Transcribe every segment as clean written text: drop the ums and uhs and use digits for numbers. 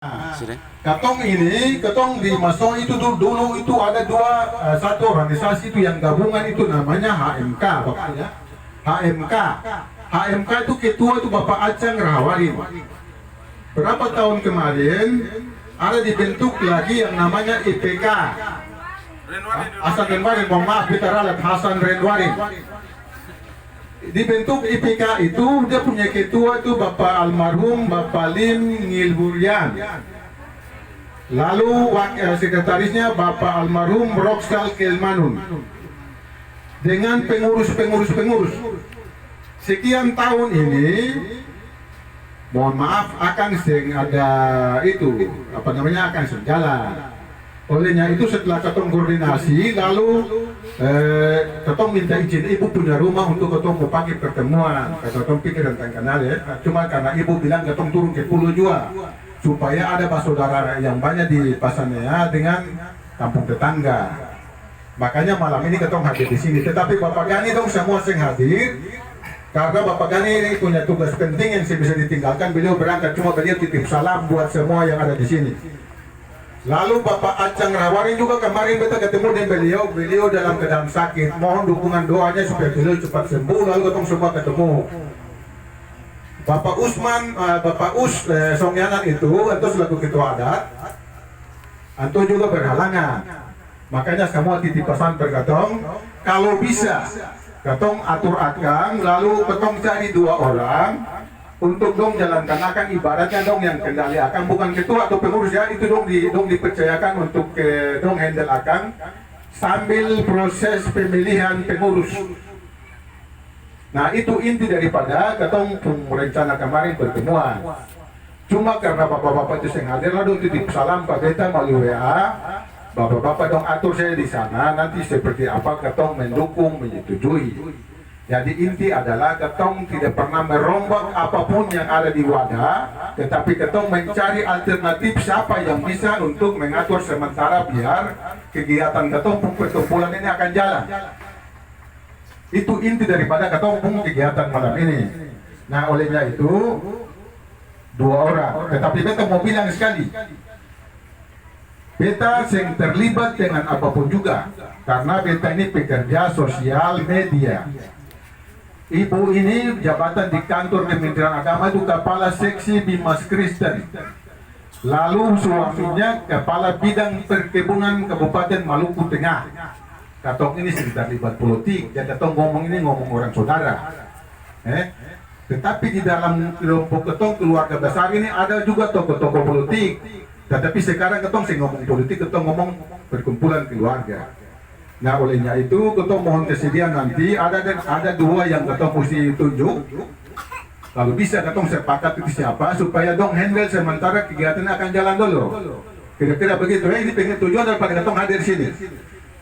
Sudah. Ketong di Maso itu dulu itu ada satu organisasi itu yang gabungan itu namanya HMK, bapaknya HMK. HMK itu ketua itu Bapak Acang Rahawarin. Berapa tahun kemarin ada dibentuk lagi yang namanya IPK. Hasan Renwarin, mohon maaf kita ralat Hasan Renwarin. Dibentuk IPK itu dia punya ketua itu Bapak almarhum Bapak Lim Ngilburian. Lalu sekretarisnya Bapak almarhum Roksal Kelmanun. Dengan pengurus. Sekian tahun ini, mohon maaf akan ada itu akan jalan. Olehnya itu setelah ketong koordinasi, lalu ketong minta izin ibu punya rumah untuk ketong mau pakai pertemuan. Ketong pikir tentang kenal ya. Cuma karena ibu bilang ketong turun ke Pulau Jua supaya ada saudara yang banyak di Pasanea dengan kampung tetangga. Makanya malam ini ketong hadir di sini. Tetapi Bapak Gani dong semua sing hadir. Karena Bapak Gani ini punya tugas penting yang bisa ditinggalkan. Beliau berangkat, cuma beliau titip salam buat semua yang ada di sini. Lalu Bapak Acang Rahawarin juga kemarin kita ketemu dengan beliau dalam keadaan sakit. Mohon dukungan doanya supaya beliau cepat sembuh. Lalu ketemu semua ketemu. Bapak Songyanan itu selaku ketua adat, Anto juga berhalangan. Makanya semua titip pesan berkatong, kalau bisa ketong atur akang, lalu ketong cari 2 orang untuk dong jalankan akan ibaratnya dong yang kendali akan bukan ketua atau pengurus ya, itu dong dipercayakan untuk dong handle akan sambil proses pemilihan pengurus. Nah itu inti daripada ketong rencana kemarin pertemuan. Cuma karena bapak-bapak itu yang hadir lalu titip salam Pak Beta melalui WA, bapak-bapak dong atur saya di sana nanti seperti apa ketong mendukung menyetujui. Jadi inti adalah ketong tidak pernah merombak apapun yang ada di wadah, tetapi ketong mencari alternatif siapa yang bisa untuk mengatur sementara biar kegiatan ketong perkumpulan ini akan jalan. Itu inti daripada ketong kegiatan malam ini. Nah olehnya itu 2 orang, tetapi beta mau bilang sekali, beta yang terlibat dengan apapun juga, karena beta ini pekerja sosial media. Ibu ini jabatan di kantor Kementerian Agama itu kepala seksi Bimas Kristen. Lalu suaminya kepala bidang perkebunan Kabupaten Maluku Tengah. Katong ini sedang terlibat politik, jadi katong ngomong orang saudara. Tetapi di dalam kelompok ketong keluarga besar ini ada juga tokoh-tokoh politik. Tetapi sekarang ketong ngomong politik, ketong ngomong perkumpulan keluarga. Nah olehnya itu ketong mohon kesediaan nanti ada 2 yang ketong mesti tunjuk. Kalau bisa ketong sepakat itu siapa supaya dong handle sementara kegiatan akan jalan dulu. Kira-kira begitu ya, ini pengen tujuan daripada ketong hadir sini.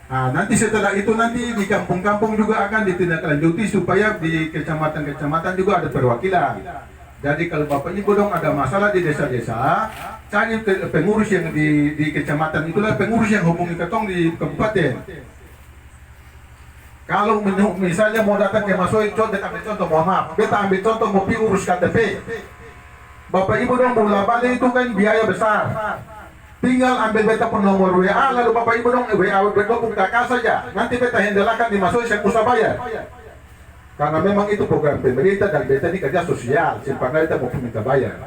Nah, nanti setelah itu nanti di kampung-kampung juga akan ditindaklanjuti supaya di kecamatan-kecamatan juga ada perwakilan. Jadi kalau Bapak Ibu dong ada masalah di desa-desa, cari pengurus yang di kecamatan itulah pengurus yang hubungi ketong di kabupaten. Kalau misalnya mau datang ke Masoi, ambil contoh, mohon maaf, beta ambil contoh mau pergi urus KTP. Bapak Ibu dong bola balik itu kan biaya besar. Tinggal ambil beta pun nomor WA, lalu Bapak Ibu dong WA bergabung kakak saja. Nanti beta handleakan di Masoi, saya usah bayar. Karena memang itu program pemerintah dan beta ini kerja sosial, simpanan kita mau minta bayar.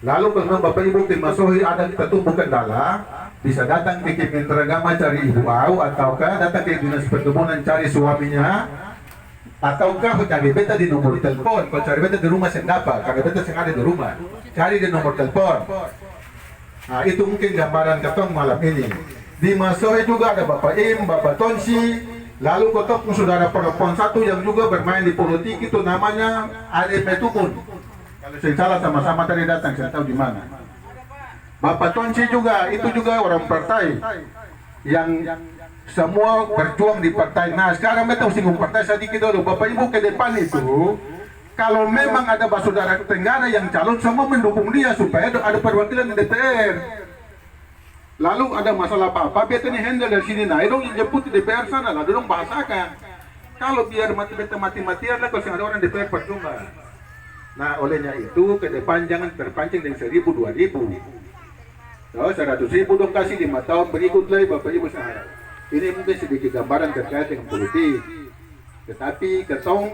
Lalu kalau Bapak Ibu di Masoi ada kita tumbuh kendala, bisa datang ke Kementerian Agama cari Ibu Au, ataukah datang ke Dinas Perkebunan cari suaminya, ataukah cari beta di nomor telepon. Kalau cari beta di rumah saya dapat, karena beta yang ada di rumah, cari di nomor telepon. Nah itu mungkin gambaran ketong malam ini. Di Masoi juga ada Bapak Im, Bapak Tonsi, lalu ketong saudara perempuan satu yang juga bermain di politik itu namanya Ade Metukun. Kalau saya salah sama-sama tadi datang, saya tahu di mana. Bapak Tonsi juga, itu juga orang partai yang semua berjuang di partai. Nah sekarang kita singgung partai sedikit dulu. Bapak Ibu ke depan itu, kalau memang ada saudara Tenggara yang calon, semua mendukung dia supaya ada perwakilan di DPR. Lalu ada masalah apa-apa, beta ini handle dari sini. Nah, dong jemput di DPR sana, lalu dong bahasakan. Kalau biar mati-matian lah, kalau ada orang DPR percuma. Nah, olehnya itu ke depan jangan terpancing dengan 1.000, 2.000. So, 100.000 dong kasih 5 tahun berikut lagi Bapak Ibu saya. Ini mungkin sedikit gambaran terkait dengan politik. Tetapi ketong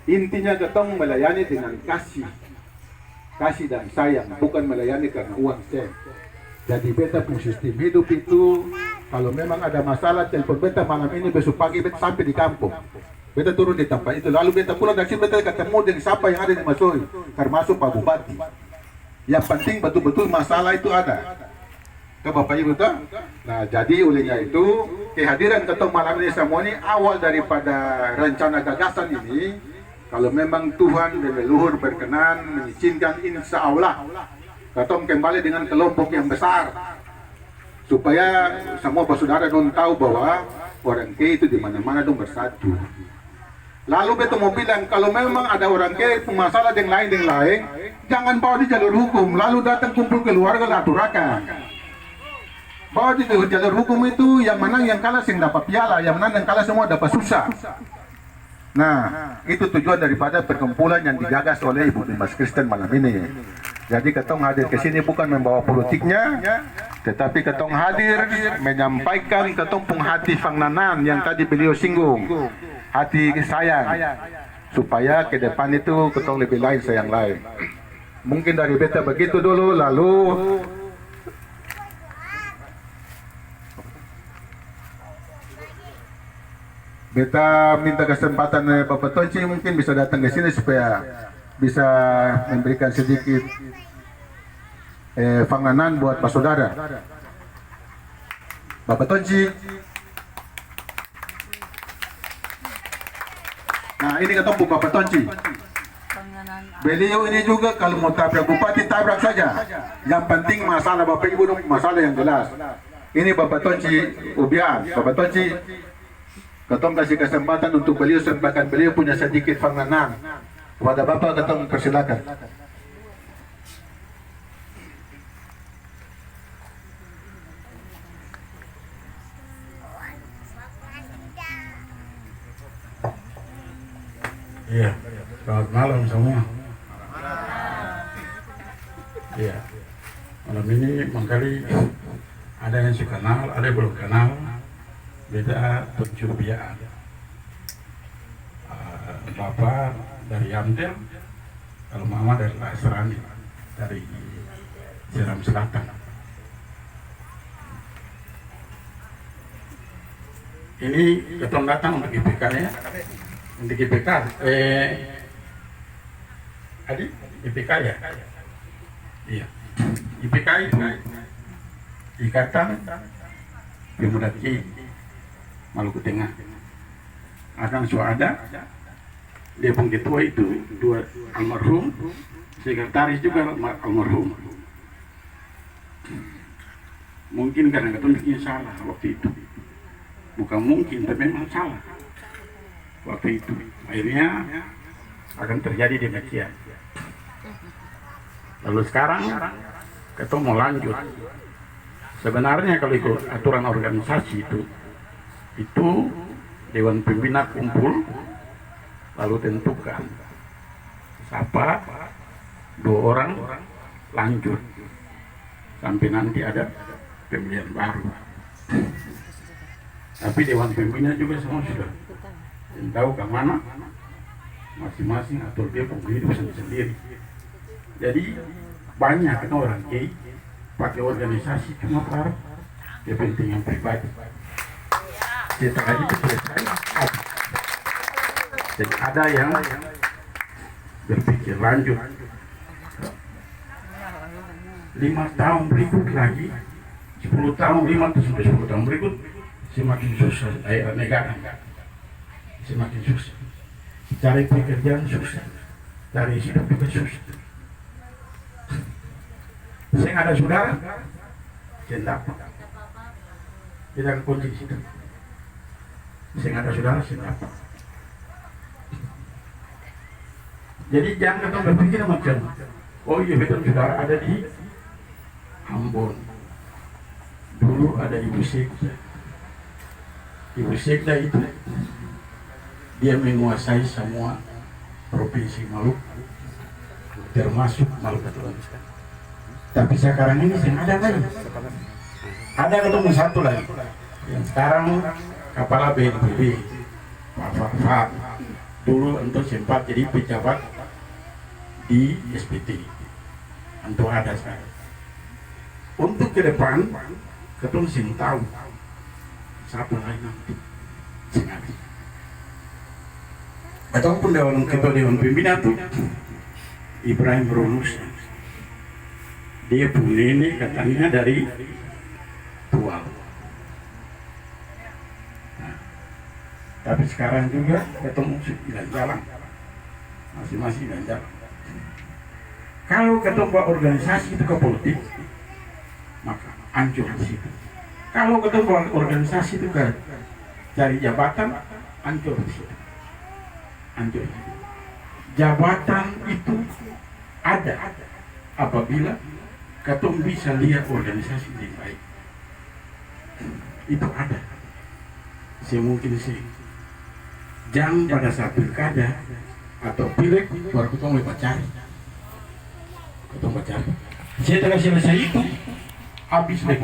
intinya ketong melayani dengan kasih dan sayang, bukan melayani karena uang sen. Jadi beta pun sistem hidup itu kalau memang ada masalah telepon beta malam ini, besok pagi beta sampai di kampung. Beta turun di tempat itu, lalu beta pulang dari sini beta ketemu dengan siapa yang ada di Masoi, termasuk Pak Bupati. Yang penting betul-betul masalah itu ada. Ke Bapak Ibu tuh. Nah, jadi olehnya itu kehadiran ketemu malam ini semua ini awal daripada rencana gagasan ini. Kalau memang Tuhan dan leluhur berkenan mengizinkan, insya Allah ketemu kembali dengan kelompok yang besar supaya semua saudara dong tahu bahwa orang K itu di mana-mana dong bersatu. Lalu betul mau bilang kalau memang ada orang K masalah yang lain, jangan bawa di jalur hukum, lalu datang kumpul keluarga aturakan. Bawa di jalur hukum itu yang menang yang kalah sing dapat piala, yang menang yang kalah semua dapat susah. Nah, itu tujuan daripada perkumpulan yang digagas oleh Ibu Dimas Kristen malam ini. Jadi ketong hadir ke sini bukan membawa politiknya, tetapi ketong hadir menyampaikan ketong pung hati Fangnanan yang tadi beliau singgung, hati sayang, supaya ke depan itu ketong lebih lain sayang lain. Mungkin dari beta begitu dulu, lalu beta minta kesempatan Bapak Tonci mungkin bisa datang ke sini supaya bisa memberikan sedikit Fangnanan buat Pak Saudara. Bapak Tonci. Nah, ini ketemu Bapak Tonci. Beliau ini juga kalau mau tabrak bupati tabrak saja. Yang penting masalah Bapak Ibu dong, masalah yang jelas. Ini Bapak Tonci Ubian. Bapak Tonci, ketong kasih kesempatan untuk beliau sampaikan beliau punya sedikit Fangnanan. Kepada Bapak ketong persilakan. Iya, selamat malam semua. Iya, malam ini mangkali ada yang suka kenal, ada yang belum kenal. Beda pencurian. Bapak dari Amtel, kalau Mama dari Lasrani, dari Seram Selatan. Ini ketong datang untuk IPK ya. Untuk IPK, Adi, IPK ya? Iya, IPK itu Ikatan Pemuda Ki Maluku Tengah. Adang Suada, dia pun ketua itu, dua almarhum, sekretaris juga almarhum. Mungkin karena ketemu bikin salah waktu itu. Bukan mungkin, tapi memang salah. Waktu itu akhirnya akan terjadi demikian. Lalu sekarang kita mau lanjut. Sebenarnya kalau ikut aturan organisasi itu Dewan Pembina kumpul lalu tentukan siapa 2 orang lanjut sampai nanti ada pemilihan baru. Tapi Dewan Pembina juga semua sudah tahu ke mana masing-masing atur dia hidup sendiri. Jadi banyak kan orang K pakai organisasi cuma para kepentingan pribadi. Setelah itu selesai. Jadi ada yang berpikir lanjut 5 tahun berikut lagi, 10 tahun, 5 atau 10 tahun berikut semakin susah negara. Semakin susah, cari pekerjaan susah, cari hidup juga susah. Saya ada saudara, saya dapat. Kita akan kunci situ. Saya ada saudara, saya dapat. Jadi jangan kita berpikir macam, oh iya betul saudara ada di Ambon. Dulu ada Ibu Sekda. Ibu Sekda itu dia menguasai semua provinsi Maluku termasuk Maluku. Tapi sekarang ini ada lagi. Ada ketemu satu lagi yang sekarang kepala BNPB, Pak Farfat, dulu untuk sempat jadi pejabat di SPT, untuk ada sekarang. Untuk ke depan, ketemu sing tahu satu lagi nanti sengaja. Ataupun ketua Dewan Pembina tuh Ibrahim Runus, dia punya ini katanya dari Tual. Nah, tapi sekarang juga ketemu jalan, masing-masing jalan. Kalau ketemu organisasi itu ke politik, maka hancur di situ. Kalau ketemu organisasi itu ke cari jabatan, hancur di situ. Hancur. Jabatan itu ada apabila ketum bisa lihat organisasi yang baik. Itu ada. Semungkin sih. Jangan pada saat pilkada atau pileg baru ketum mulai cari. Ketum cari. Setelah selesai itu habis